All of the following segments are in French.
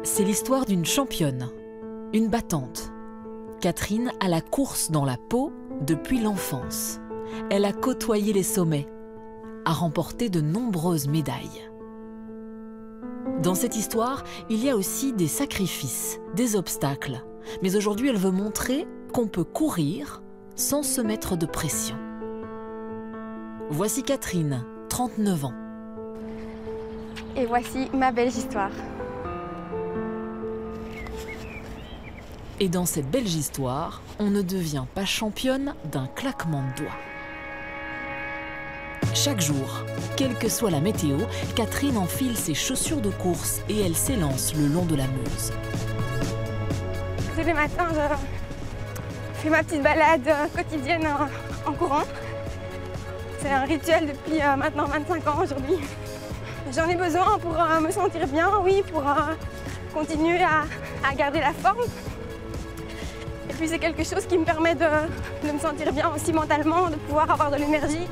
C'est l'histoire d'une championne, une battante. Catherine a la course dans la peau depuis l'enfance. Elle a côtoyé les sommets, a remporté de nombreuses médailles. Dans cette histoire, il y a aussi des sacrifices, des obstacles. Mais aujourd'hui, elle veut montrer qu'on peut courir sans se mettre de pression. Voici Catherine, 39 ans. Et voici ma belle histoire. Et dans cette belle histoire, on ne devient pas championne d'un claquement de doigts. Chaque jour, quelle que soit la météo, Catherine enfile ses chaussures de course et elle s'élance le long de la Meuse. Tous les matins, je fais ma petite balade quotidienne en courant. C'est un rituel depuis maintenant 25 ans aujourd'hui. J'en ai besoin pour me sentir bien, oui, pour continuer à garder la forme. Et puis c'est quelque chose qui me permet de me sentir bien aussi mentalement, de pouvoir avoir de l'énergie.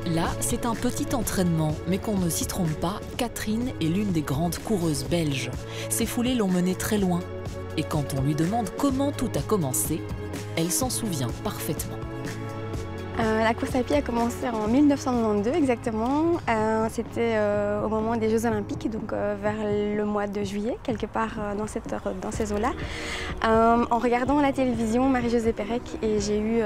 Là, c'est un petit entraînement, mais qu'on ne s'y trompe pas, Catherine est l'une des grandes coureuses belges. Ses foulées l'ont menée très loin. Et quand on lui demande comment tout a commencé, elle s'en souvient parfaitement. La course à pied a commencé en 1992 exactement. C'était au moment des Jeux Olympiques, donc vers le mois de juillet, quelque part dans ces eaux-là. En regardant la télévision, Marie-Josée Pérec, et j'ai eu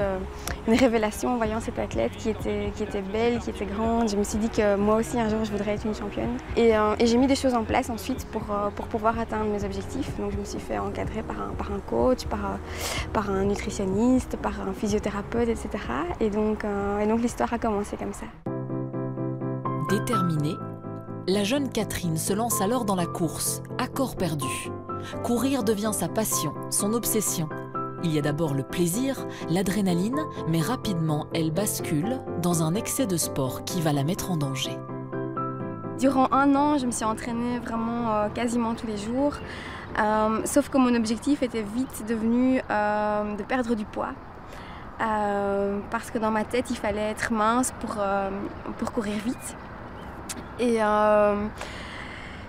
une révélation en voyant cette athlète qui était belle, qui était grande. Je me suis dit que moi aussi un jour je voudrais être une championne. Et j'ai mis des choses en place ensuite pour pouvoir atteindre mes objectifs. Donc je me suis fait encadrer par un coach, par un nutritionniste, par un physiothérapeute, etc. Et donc l'histoire a commencé comme ça. Déterminée, la jeune Catherine se lance alors dans la course, à corps perdu. Courir devient sa passion, son obsession. Il y a d'abord le plaisir, l'adrénaline, mais rapidement elle bascule dans un excès de sport qui va la mettre en danger. Durant 1 an, je me suis entraînée vraiment quasiment tous les jours, sauf que mon objectif était vite devenu de perdre du poids. Parce que dans ma tête, il fallait être mince pour courir vite. Et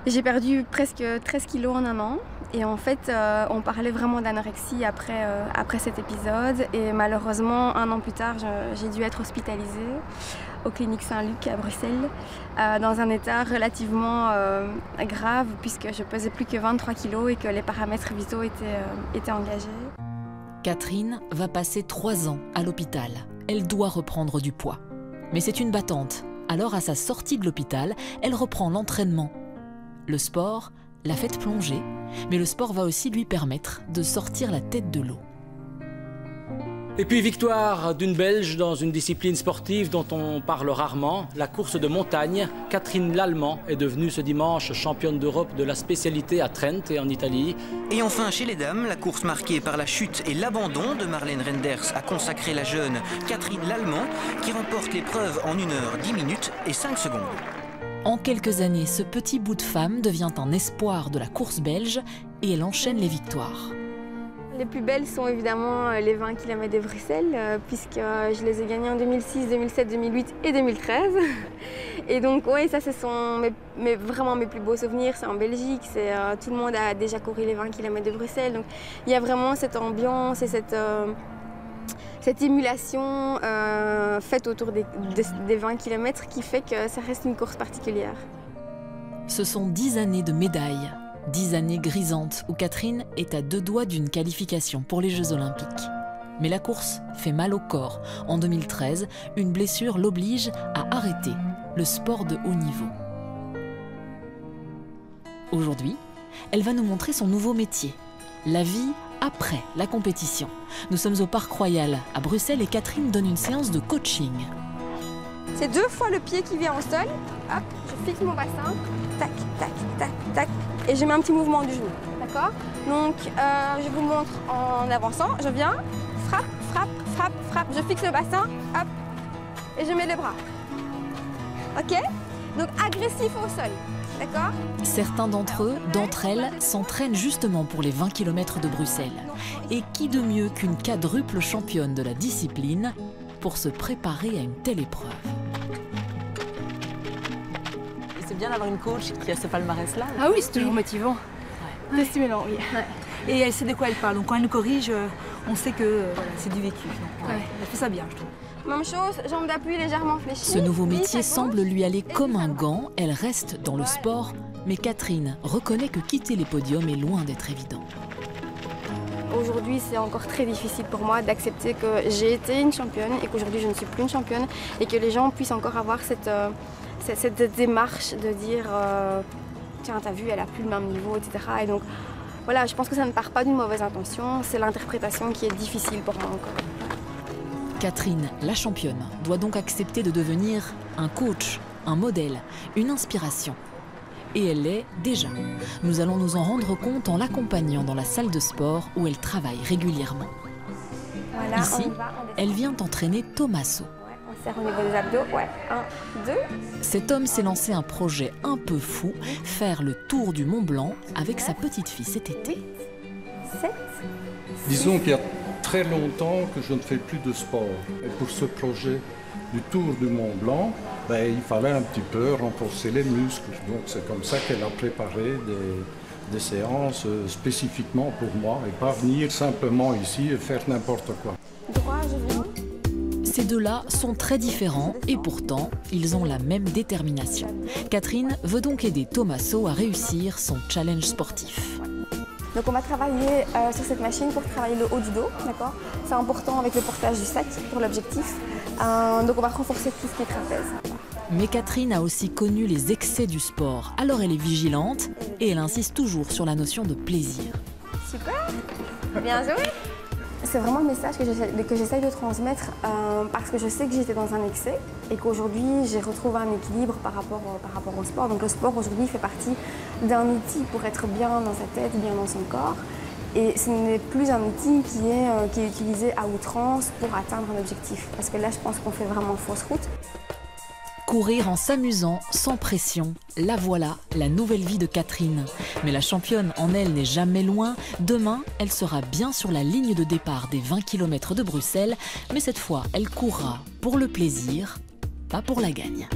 j'ai perdu presque 13 kilos en 1 an. Et en fait, on parlait vraiment d'anorexie après cet épisode. Et malheureusement, 1 an plus tard, j'ai dû être hospitalisée aux cliniques Saint-Luc à Bruxelles, dans un état relativement grave, puisque je pesais plus que 23 kilos et que les paramètres vitaux étaient engagés. Catherine va passer 3 ans à l'hôpital. Elle doit reprendre du poids. Mais c'est une battante. Alors, à sa sortie de l'hôpital, elle reprend l'entraînement. Le sport l'a fait plonger, mais le sport va aussi lui permettre de sortir la tête de l'eau. Et puis victoire d'une Belge dans une discipline sportive dont on parle rarement, la course de montagne. Catherine Lallemand est devenue ce dimanche championne d'Europe de la spécialité à Trent et en Italie. Et enfin chez les dames, la course marquée par la chute et l'abandon de Marlène Renders a consacré la jeune Catherine Lallemand qui remporte l'épreuve en 1 heure 10 minutes et 5 secondes. En quelques années, ce petit bout de femme devient un espoir de la course belge et elle enchaîne les victoires. Les plus belles sont évidemment les 20 km de Bruxelles, puisque je les ai gagnés en 2006, 2007, 2008 et 2013. Et donc oui, ça ce sont vraiment mes plus beaux souvenirs, c'est en Belgique, tout le monde a déjà couru les 20 km de Bruxelles. Donc il y a vraiment cette ambiance et cette émulation faite autour des 20 km qui fait que ça reste une course particulière. Ce sont 10 années de médailles. 10 années grisantes où Catherine est à 2 doigts d'une qualification pour les Jeux Olympiques. Mais la course fait mal au corps. En 2013, une blessure l'oblige à arrêter le sport de haut niveau. Aujourd'hui, elle va nous montrer son nouveau métier, la vie après la compétition. Nous sommes au Parc Royal à Bruxelles et Catherine donne une séance de coaching. C'est 2 fois le pied qui vient au sol. Hop, je fixe mon bassin. Tac, tac, tac, tac. Et je mets un petit mouvement du genou. D'accord? Donc, je vous montre en avançant. Je viens, frappe, frappe, frappe, frappe. Je fixe le bassin. Hop. Et je mets les bras. OK? Donc, agressif au sol. D'accord? Certains d'entre elles, s'entraînent justement pour les 20 km de Bruxelles. Et qui de mieux qu'une quadruple championne de la discipline pour se préparer à une telle épreuve? C'est bien d'avoir une coach qui a ce palmarès-là. Ah oui, c'est toujours motivant. C'est stimulant, oui. Ouais. Et elle sait de quoi elle parle. Donc quand elle nous corrige, on sait que voilà, c'est du vécu. Donc, elle fait ça bien, je trouve. Même chose, jambes d'appui légèrement fléchies. Ce nouveau métier semble lui aller comme un gant. Elle reste dans le sport, mais Catherine reconnaît que quitter les podiums est loin d'être évident. Aujourd'hui, c'est encore très difficile pour moi d'accepter que j'ai été une championne et qu'aujourd'hui je ne suis plus une championne et que les gens puissent encore avoir cette démarche de dire tiens, t'as vu, elle a plus le même niveau, etc. Et donc voilà, je pense que ça ne part pas d'une mauvaise intention, c'est l'interprétation qui est difficile pour moi encore. Catherine, la championne, doit donc accepter de devenir un coach, un modèle, une inspiration. Et elle l'est déjà. Nous allons nous en rendre compte en l'accompagnant dans la salle de sport où elle travaille régulièrement. Voilà, ici, elle vient entraîner Tommaso. Ouais, on serre au niveau des abdos. Ouais, 1, 2. Cet homme s'est lancé un projet un peu fou, faire le tour du Mont Blanc avec sa petite fille cet été. 7. Disons qu'il y a très longtemps que je ne fais plus de sport. Et pour ce projet du Tour du Mont Blanc, il fallait un petit peu renforcer les muscles. Donc c'est comme ça qu'elle a préparé des séances spécifiquement pour moi et pas venir simplement ici et faire n'importe quoi. Droit, je viens. Ces deux-là sont très différents et pourtant, ils ont la même détermination. Catherine veut donc aider Tommaso à réussir son challenge sportif. Donc on va travailler sur cette machine pour travailler le haut du dos, d'accord? C'est important avec le portage du sac pour l'objectif. Donc on va renforcer tout ce qui est trapèze. Mais Catherine a aussi connu les excès du sport, alors elle est vigilante et elle insiste toujours sur la notion de plaisir. Super, bien joué. C'est vraiment le message que j'essaye de transmettre parce que je sais que j'étais dans un excès et qu'aujourd'hui j'ai retrouvé un équilibre par rapport au sport. Donc le sport aujourd'hui fait partie d'un outil pour être bien dans sa tête, bien dans son corps. Et ce n'est plus un outil qui est utilisé à outrance pour atteindre un objectif. Parce que là je pense qu'on fait vraiment fausse route. Courir en s'amusant, sans pression, la voilà, la nouvelle vie de Catherine. Mais la championne en elle n'est jamais loin. Demain, elle sera bien sur la ligne de départ des 20 km de Bruxelles. Mais cette fois, elle courra pour le plaisir, pas pour la gagne.